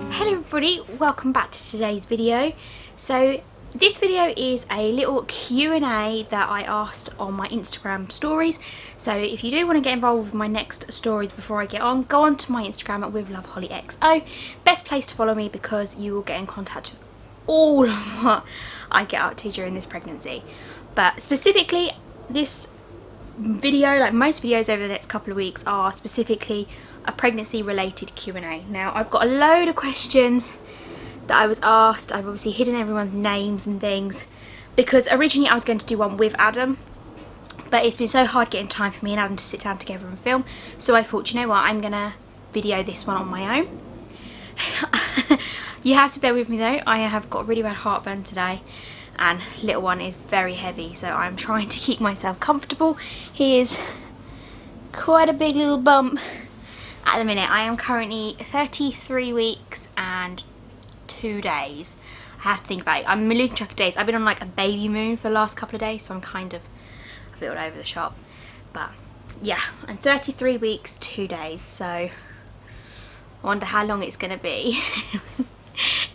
Hello everybody, welcome back to today's video. So this video is a little Q&A that I asked on my Instagram stories. So if you do want to get involved with my next stories before I get on, go on to my Instagram at withlovehollyxo. Best place to follow me because you will get in contact with all of what I get up to during this pregnancy. But specifically this video, like most videos over the next couple of weeks, are specifically a pregnancy related Q&A. Now I've got a load of questions that I was asked. I've obviously hidden everyone's names and things because originally I was going to do one with Adam, but it's been so hard getting time for me and Adam to sit down together and film, so I thought, you know what, I'm gonna video this one on my own. You have to bear with me though, I have got really bad heartburn today and little one is very heavy, so I'm trying to keep myself comfortable. He is quite a big little bump at the minute. I am currently 33 weeks and 2 days. I have to think about it. I'm losing track of days. I've been on like a baby moon for the last couple of days, so I'm kind of a bit all over the shop. But yeah, I'm 33 weeks, 2 days, so I wonder how long it's going to be.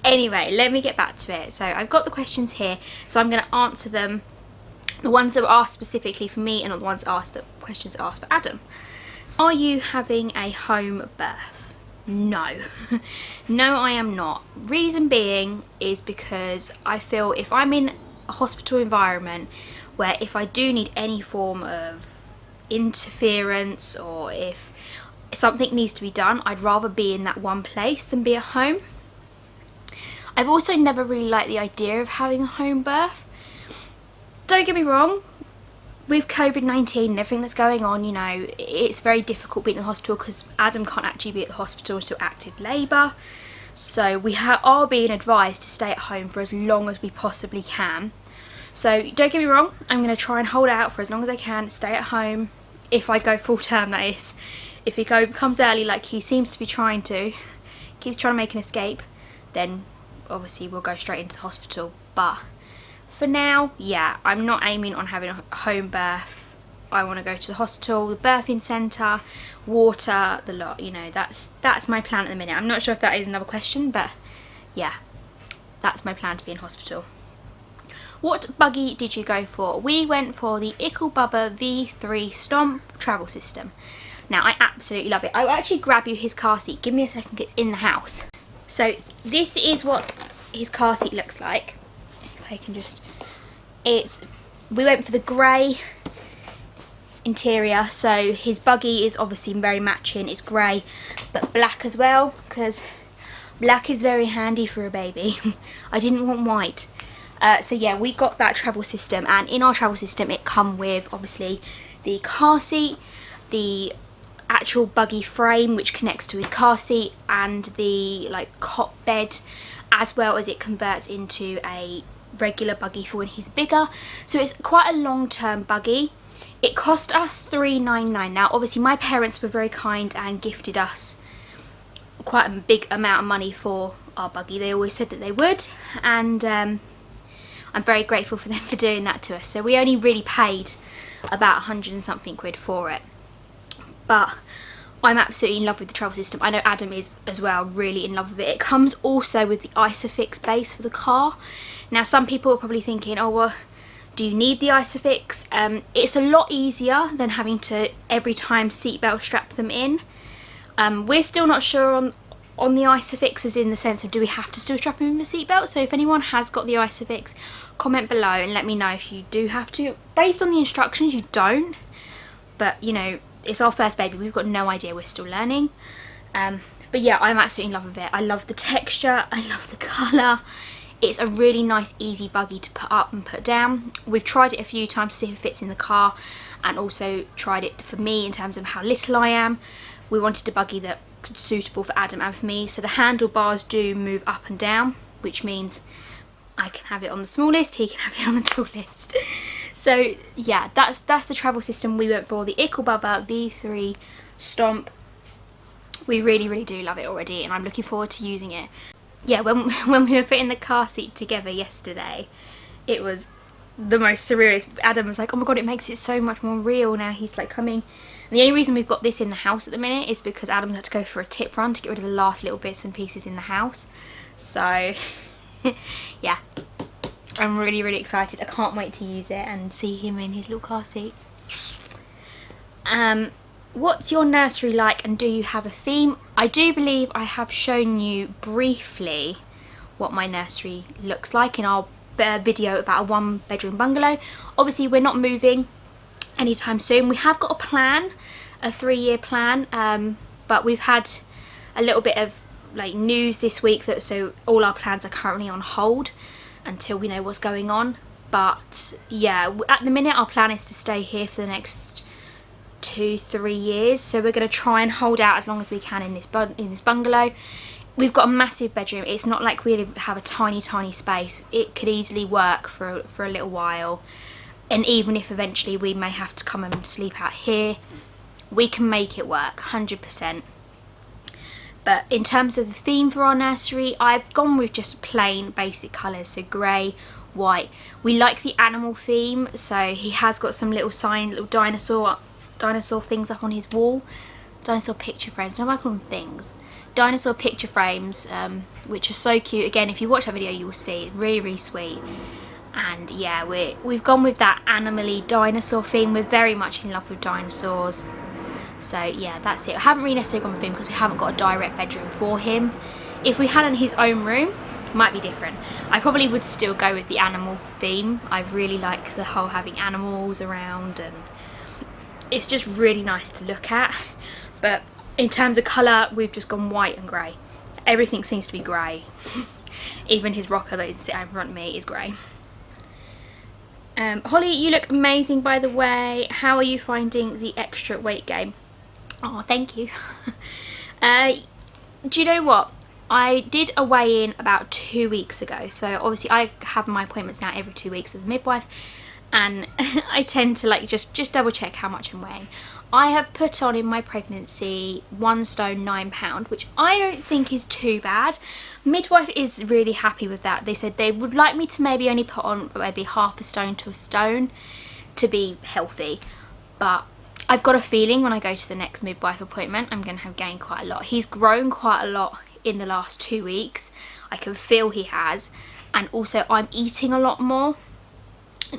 Anyway, let me get back to it. So I've got the questions here, so I'm going to answer them. The ones that were asked specifically for me and the ones asked, the questions asked for Adam. Are you having a home birth? No. No, I am not. Reason being is because I feel if I'm in a hospital environment where if I do need any form of interference or if something needs to be done, I'd rather be in that one place than be at home. I've also never really liked the idea of having a home birth. Don't get me wrong, with COVID-19 and everything that's going on, you know, it's very difficult being in the hospital because Adam can't actually be at the hospital until active labour. So we are being advised to stay at home for as long as we possibly can. So don't get me wrong, I'm going to try and hold out for as long as I can, stay at home, if I go full term that is. If he comes early like he seems to be trying to, keeps trying to make an escape, then obviously we'll go straight into the hospital. But for now, yeah, I'm not aiming on having a home birth. I want to go to the hospital, the birthing centre, water, the lot, you know, that's my plan at the minute. I'm not sure if that is another question, but yeah, that's my plan, to be in hospital. What buggy did you go for? We went for the xoxoxo V3 Stomp travel system. Now, I absolutely love it. I will actually grab you his car seat. Give me a second, it's in the house. So this is what his car seat looks like. I can just, we went for the grey interior, so his buggy is obviously very matching. It's grey but black as well because black is very handy for a baby. I didn't want white, so yeah, we got that travel system, and in our travel system it come with obviously the car seat, the actual buggy frame which connects to his car seat, and the like cot bed, as well as it converts into a regular buggy for when he's bigger. So it's quite a long-term buggy. It cost us $3.99. Now obviously my parents were very kind and gifted us quite a big amount of money for our buggy. They always said that they would, and I'm very grateful for them for doing that to us. So we only really paid about 100 and something quid for it, but I'm absolutely in love with the travel system. I know Adam is as well, really in love with it. It comes also with the Isofix base for the car. Now some people are probably thinking, oh well, do you need the Isofix? It's a lot easier than having to every time seatbelt strap them in. We're still not sure on the Isofix, as in the sense of do we have to still strap them in the seatbelt. So if anyone has got the Isofix, comment below and let me know if you do have to. Based on the instructions, you don't, but you know, it's our first baby, we've got no idea, we're still learning. But yeah, I'm absolutely in love with it. I love the texture, I love the colour. It's a really nice easy buggy to put up and put down. We've tried it a few times to see if it fits in the car, and also tried it for me in terms of how little I am. We wanted a buggy that was suitable for Adam and for me, so the handlebars do move up and down, which means I can have it on the smallest, he can have it on the tallest. So yeah, that's the travel system we went for, the xoxoxo V3 Stomp. We really do love it already, and I'm looking forward to using it. Yeah, when we were putting the car seat together yesterday, it was the most surreal. Adam was like, oh my god, it makes it so much more real now. He's like coming And the only reason we've got this in the house at the minute is because Adam's had to go for a tip run to get rid of the last little bits and pieces in the house. So yeah, I'm really, really excited. I can't wait to use it and see him in his little car seat. What's your nursery like, and do you have a theme? I do believe I have shown you briefly what my nursery looks like in our video about a 1-bedroom bungalow. Obviously we're not moving anytime soon. We have got a plan, a 3-year plan, but we've had a little bit of like news this week that so all our plans are currently on hold until we know what's going on. But yeah, at the minute our plan is to stay here for the next 2-3 years, so we're going to try and hold out as long as we can in this bungalow. We've got a massive bedroom. It's not like we have a tiny space. It could easily work for a little while, and even if eventually we may have to come and sleep out here, we can make it work 100%. But in terms of the theme for our nursery, I've gone with just plain basic colours, so grey, white. We like the animal theme, so he has got some little dinosaur things up on his wall. Dinosaur picture frames. Don't I call them things? Dinosaur picture frames, which are so cute. Again, if you watch that video, you will see it's really, really sweet. And yeah, we've gone with that animally dinosaur theme. We're very much in love with dinosaurs. So yeah, that's it. I haven't really necessarily gone with him because we haven't got a direct bedroom for him. If we had in his own room, it might be different. I probably would still go with the animal theme. I really like the whole having animals around, and it's just really nice to look at. But in terms of colour, we've just gone white and grey. Everything seems to be grey. Even his rocker that is sitting in front of me is grey. Holly, you look amazing, by the way. How are you finding the extra weight gain? Oh, thank you. Do you know what? I did a weigh-in about 2 weeks ago. So obviously I have my appointments now every 2 weeks with the midwife, and I tend to like just double check how much I'm weighing. I have put on in my pregnancy 1 stone 9 pound, which I don't think is too bad. Midwife is really happy with that. They said they would like me to maybe only put on maybe half a stone to a stone to be healthy, but I've got a feeling when I go to the next midwife appointment I'm going to have gained quite a lot. He's grown quite a lot in the last 2 weeks. I can feel he has, and also I'm eating a lot more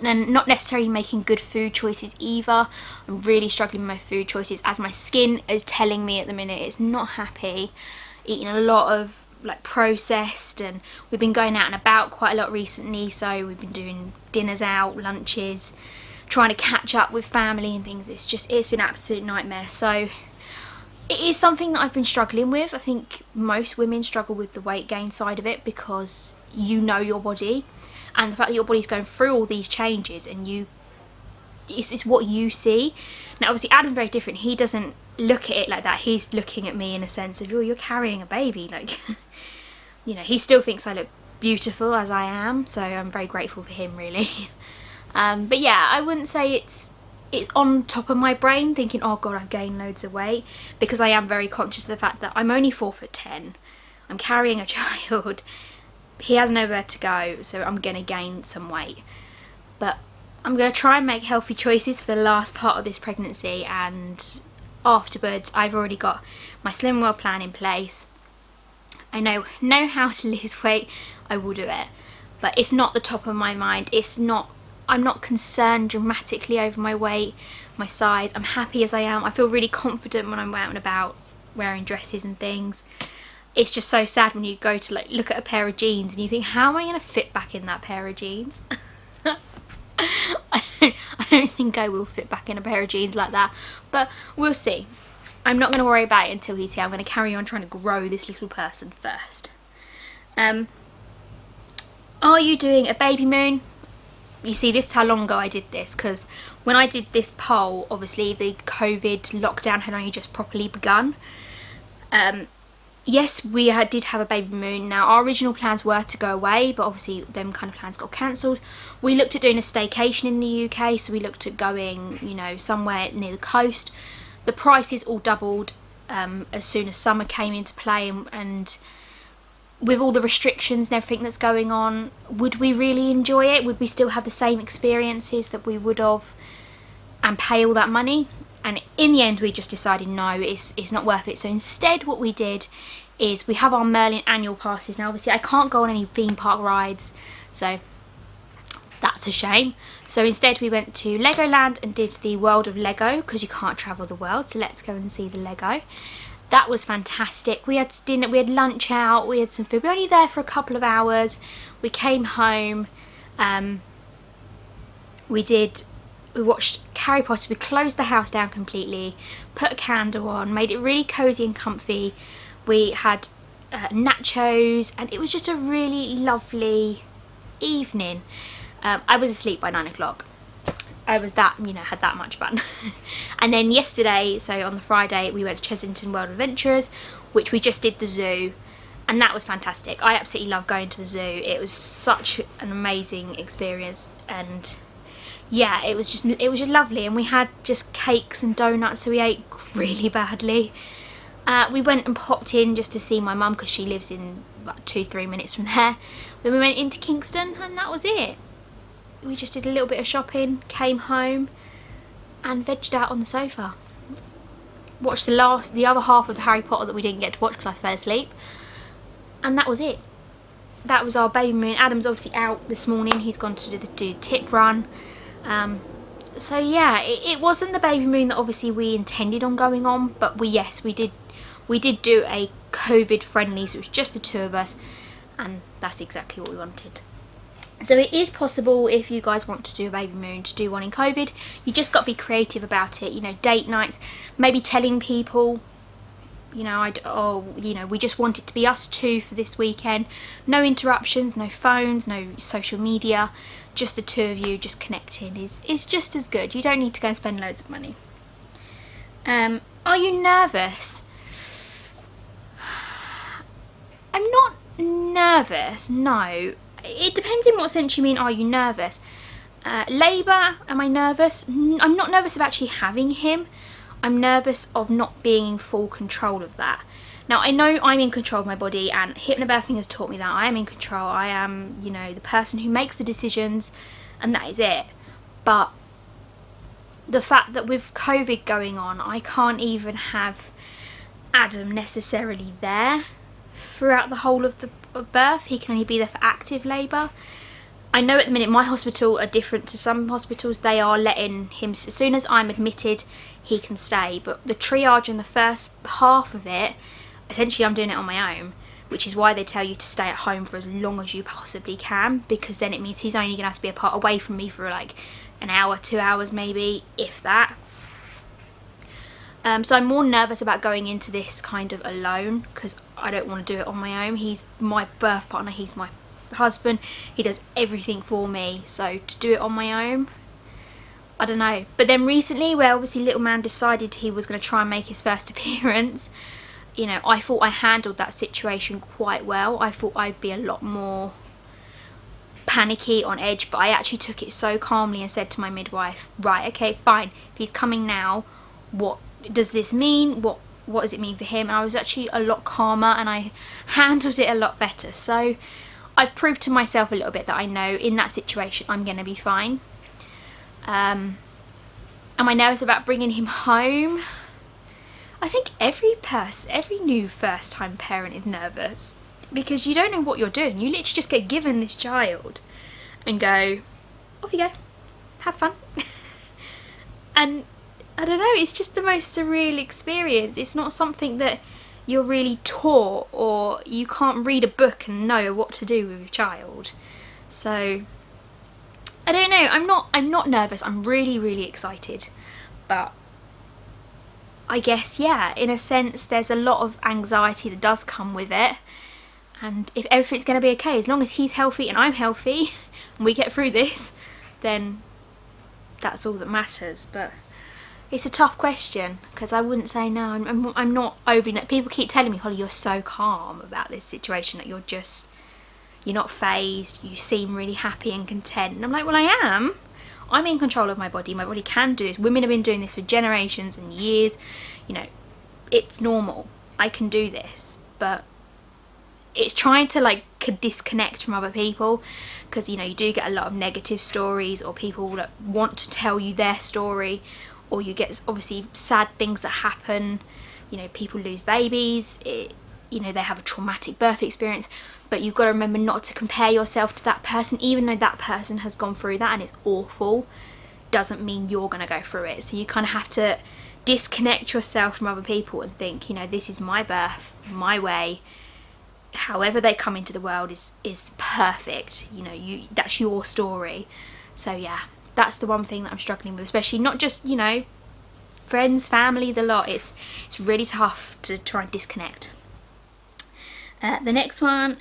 and not necessarily making good food choices either. I'm really struggling with my food choices, as my skin is telling me at the minute it's not happy. Eating a lot of like processed, and we've been going out and about quite a lot recently, so we've been doing dinners out, lunches, trying to catch up with family and things. It's been an absolute nightmare. So it is something that I've been struggling with. I think most women struggle with the weight gain side of it because you know your body, and the fact that your body's going through all these changes, and it's what you see. Now obviously Adam's very different. He doesn't look at it like that. He's looking at me in a sense of, oh, you're carrying a baby, like you know, he still thinks I look beautiful as I am, so I'm very grateful for him, really. But yeah, I wouldn't say it's on top of my brain thinking, oh god, I've gained loads of weight, because I am very conscious of the fact that I'm only 4'10", I'm carrying a child, he has nowhere to go, so I'm going to gain some weight. But I'm going to try and make healthy choices for the last part of this pregnancy, and afterwards I've already got my Slim Well plan in place. I know how to lose weight, I will do it, but it's not the top of my mind. I'm not concerned dramatically over my weight, my size. I'm happy as I am. I feel really confident when I'm out and about wearing dresses and things. It's just so sad when you go to like look at a pair of jeans and you think, how am I going to fit back in that pair of jeans? I don't think I will fit back in a pair of jeans like that, but we'll see. I'm not going to worry about it until he's here. I'm going to carry on trying to grow this little person first. Are you doing a baby moon? You see, this is how long ago I did this, because when I did this poll, obviously the COVID lockdown had only just properly begun. Yes, we did have a baby moon. Now, our original plans were to go away, but obviously them kind of plans got cancelled. We looked at doing a staycation in the UK, so we looked at going, you know, somewhere near the coast. The prices all doubled as soon as summer came into play, and with all the restrictions and everything that's going on, would we really enjoy it? Would we still have the same experiences that we would have and pay all that money? And in the end we just decided no, it's not worth it. So instead what we did is we have our Merlin annual passes. Now obviously I can't go on any theme park rides, so that's a shame. So instead we went to Legoland and did the World of Lego, because you can't travel the world, so let's go and see the Lego. That was fantastic. We had dinner, we had lunch out, we had some food. We were only there for a couple of hours. We came home, we watched Harry Potter. We closed the house down completely, put a candle on, made it really cozy and comfy. We had nachos, and it was just a really lovely evening. I was asleep by 9 o'clock. I was that, you know, had that much fun. And then yesterday, so on the Friday, we went to Chesington World Adventurers, which we just did the zoo, and that was fantastic. I absolutely love going to the zoo. It was such an amazing experience, and yeah, it was just lovely. And we had just cakes and donuts, so we ate really badly. We went and popped in just to see my mum, because she lives in about 2-3 minutes from there. Then we went into Kingston, and that was it. We just did a little bit of shopping, came home and vegged out on the sofa. Watched the other half of the Harry Potter that we didn't get to watch because I fell asleep. And that was it. That was our baby moon. Adam's obviously out this morning. He's gone to do tip run. So yeah, it wasn't the baby moon that obviously we intended on going on, but we did do a COVID friendly, so it was just the two of us, and that's exactly what we wanted. So it is possible, if you guys want to do a baby moon, to do one in COVID. You just got to be creative about it, you know, date nights, maybe telling people, you know, we just want it to be us two for this weekend. No interruptions, no phones, no social media, just the two of you just connecting is just as good. You don't need to go and spend loads of money. Are you nervous? I'm not nervous, no. It depends in what sense you mean, are you nervous? Labour, am I nervous? I'm not nervous of actually having him. I'm nervous of not being in full control of that. Now I know I'm in control of my body, and hypnobirthing has taught me that I am in control. I am, you know, the person who makes the decisions, and that is it. But the fact that with COVID going on, I can't even have Adam necessarily there throughout the whole of the birth. He can only be there for active labour. I know at the minute my hospital are different to some hospitals. They are letting him, as soon as I'm admitted, he can stay. But the triage and the first half of it, essentially I'm doing it on my own, which is why they tell you to stay at home for as long as you possibly can, because then it means he's only going to have to be away from me for like an hour, 2 hours maybe, if that. So I'm more nervous about going into this kind of alone, because I don't want to do it on my own. He's my birth partner, he's my husband, he does everything for me, so to do it on my own, I don't know. But then recently, where obviously little man decided he was going to try and make his first appearance, you know, I thought I handled that situation quite well. I thought I'd be a lot more panicky, on edge, but I actually took it so calmly and said to my midwife, right, okay, fine, if he's coming now, what does this mean? What does it mean for him? And I was actually a lot calmer, and I handled it a lot better. So I've proved to myself a little bit that I know in that situation I'm going to be fine. Am I nervous about bringing him home? I think every new first time parent is nervous, because you don't know what you're doing. You literally just get given this child and go, off you go, have fun. And I don't know, it's just the most surreal experience. It's not something that you're really taught, or you can't read a book and know what to do with your child. So I don't know, I'm not nervous. I'm really excited. But I guess, yeah, in a sense there's a lot of anxiety that does come with it. And if everything's going to be okay, as long as he's healthy and I'm healthy and we get through this, then that's all that matters. But it's a tough question, because I wouldn't say no. I'm not overly... People keep telling me, Holly, you're so calm about this situation, that you're not phased, you seem really happy and content. And I'm like, well, I am. I'm in control of my body. My body can do this. Women have been doing this for generations and years. You know, it's normal. I can do this. But it's trying to like disconnect from other people, because, you know, you do get a lot of negative stories, or people that want to tell you their story, or you get obviously sad things that happen. You know, people lose babies, you know, they have a traumatic birth experience, but you've got to remember not to compare yourself to that person. Even though that person has gone through that and it's awful, doesn't mean you're going to go through it. So you kind of have to disconnect yourself from other people and think, you know, this is my birth, my way. However they come into the world is perfect. You know, that's your story. So yeah, that's the one thing that I'm struggling with, especially not just, you know, friends, family, the lot. It's really tough to try and disconnect. The next one,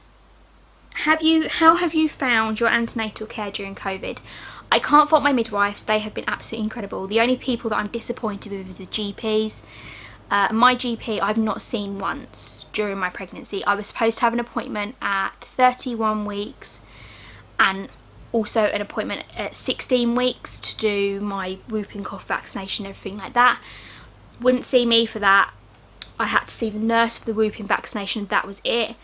how have you found your antenatal care during COVID? I can't fault my midwives, they have been absolutely incredible. The only people that I'm disappointed with is the GPs. My GP I've not seen once during my pregnancy. I was supposed to have an appointment at 31 weeks and also an appointment at 16 weeks to do my whooping cough vaccination and everything like that. Wouldn't see me for that. I had to see the nurse for the whooping vaccination, that was it.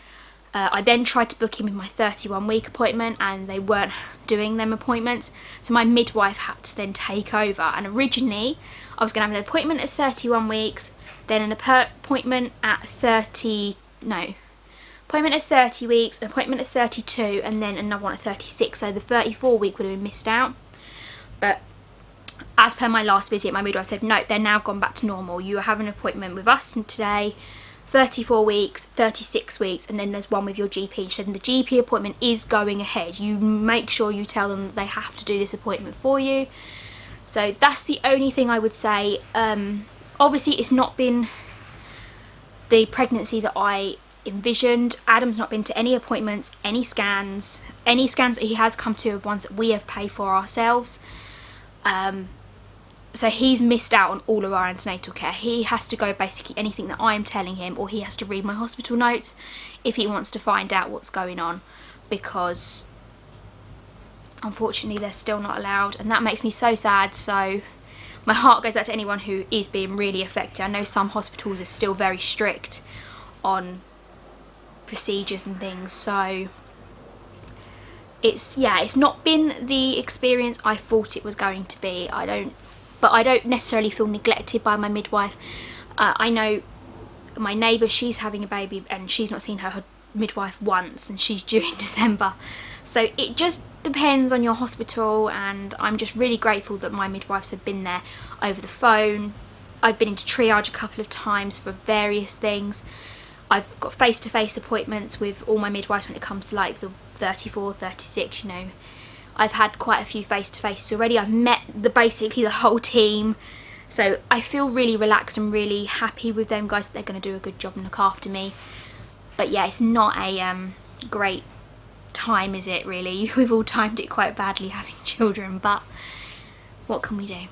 I then tried to book in with my 31 week appointment and they weren't doing them appointments, so my midwife had to then take over. And originally I was going to have an appointment at 31 weeks, then an appointment at 30 weeks, an appointment at 32, and then another one at 36, so the 34 week would have been missed out. But as per my last visit, my midwife said no, they're now gone back to normal. You have an appointment with us today, 34 weeks, 36 weeks, and then there's one with your GP. She said the GP appointment is going ahead. You make sure you tell them that they have to do this appointment for you. So that's the only thing I would say. Obviously it's not been the pregnancy that I envisioned. Adam's not been to any appointments, any scans that he has come to are ones that we have paid for ourselves. So he's missed out on all of our antenatal care. He has to go basically anything that I'm telling him, or he has to read my hospital notes if he wants to find out what's going on, because unfortunately they're still not allowed, and that makes me so sad. So my heart goes out to anyone who is being really affected. I know some hospitals are still very strict on procedures and things, so it's not been the experience I thought it was going to be. But I don't necessarily feel neglected by my midwife. I know my neighbour, she's having a baby and she's not seen her midwife once, and she's due in December. So it just depends on your hospital, and I'm just really grateful that my midwives have been there over the phone. I've been into triage a couple of times for various things. I've got face-to-face appointments with all my midwives when it comes to like the 34, 36, you know. I've had quite a few face-to-faces already. I've met basically the whole team. So I feel really relaxed and really happy with them guys. They're going to do a good job and look after me. But yeah, it's not a great time, is it really? We've all timed it quite badly having children, but what can we do?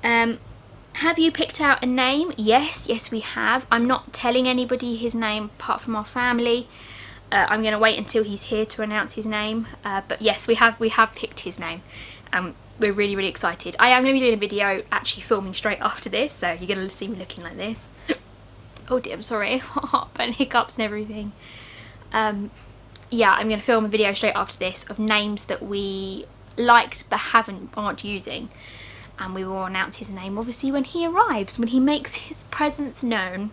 Have you picked out a name? Yes we have. I'm not telling anybody his name apart from our family. I'm going to wait until he's here to announce his name, but yes, we have picked his name. We're really excited. I am going to be doing a video actually filming straight after this, so you're going to see me looking like this. Oh dear, I'm sorry, heartburn, hiccups and everything. Yeah, I'm going to film a video straight after this of names that we liked but aren't using, and we will announce his name obviously when he arrives, when he makes his presence known.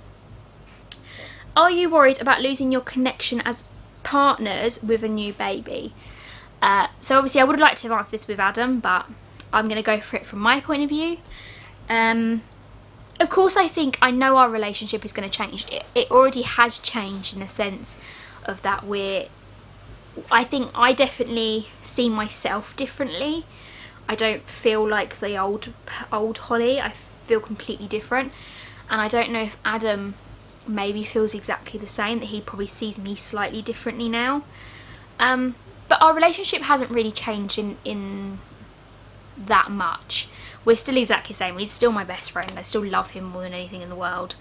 Are you worried about losing your connection as partners with a new baby? So obviously I would have liked to have answered this with Adam, but I'm going to go for it from my point of view. Of course I know our relationship is going to change. It already has changed in the sense of that I think I definitely see myself differently. I don't feel like the old Holly. I feel completely different, and I don't know if Adam maybe feels exactly the same, that he probably sees me slightly differently now. But our relationship hasn't really changed in that much. We're still exactly the same. He's still my best friend. I still love him more than anything in the world.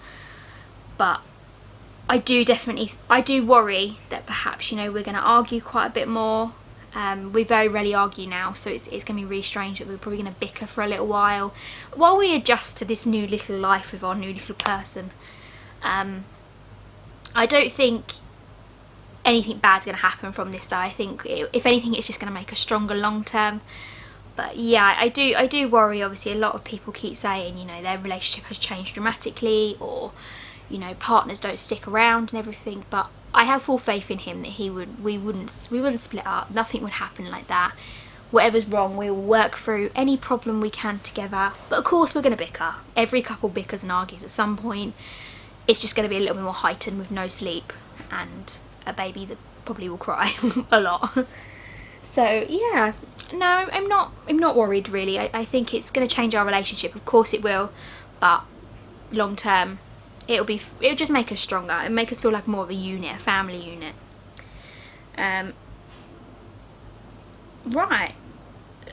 But I do worry that perhaps, you know, we're going to argue quite a bit more. We very rarely argue now, so it's going to be really strange that we're probably going to bicker for a little while we adjust to this new little life with our new little person. I don't think anything bad's going to happen from this though. I think if anything it's just going to make us stronger long term. But yeah, I do worry. Obviously, a lot of people keep saying, you know, their relationship has changed dramatically, or, you know, partners don't stick around and everything. But I have full faith in him that we wouldn't split up. Nothing would happen like that. Whatever's wrong, we will work through any problem we can together. But of course, we're going to bicker. Every couple bickers and argues at some point. It's just going to be a little bit more heightened with no sleep and a baby that probably will cry a lot. So yeah, no, I'm not worried really. I think it's going to change our relationship. Of course it will, but long term, it'll just make us stronger and make us feel like more of a unit, a family unit. Right.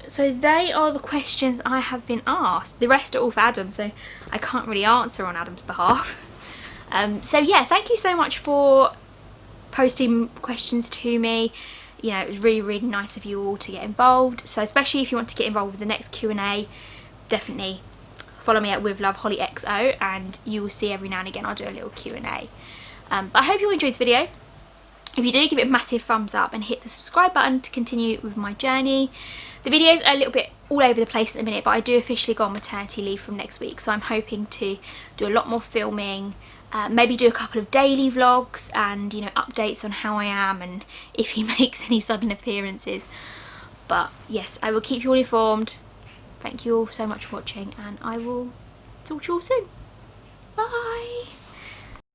So they are the questions I have been asked. The rest are all for Adam, so I can't really answer on Adam's behalf. So yeah, thank you so much for posting questions to me. You know, it was really nice of you all to get involved. So especially if you want to get involved with the next Q&A, definitely follow me at With Love Holly XO, and you will see every now and again I'll do a little Q&A. But I hope you all enjoyed this video. If you do, give it a massive thumbs up and hit the subscribe button to continue with my journey. The videos are a little bit all over the place at the minute, but I do officially go on maternity leave from next week, so I'm hoping to do a lot more filming, maybe do a couple of daily vlogs and, you know, updates on how I am and if he makes any sudden appearances. But yes, I will keep you all informed. Thank you all so much for watching, and I will talk to you all soon. Bye!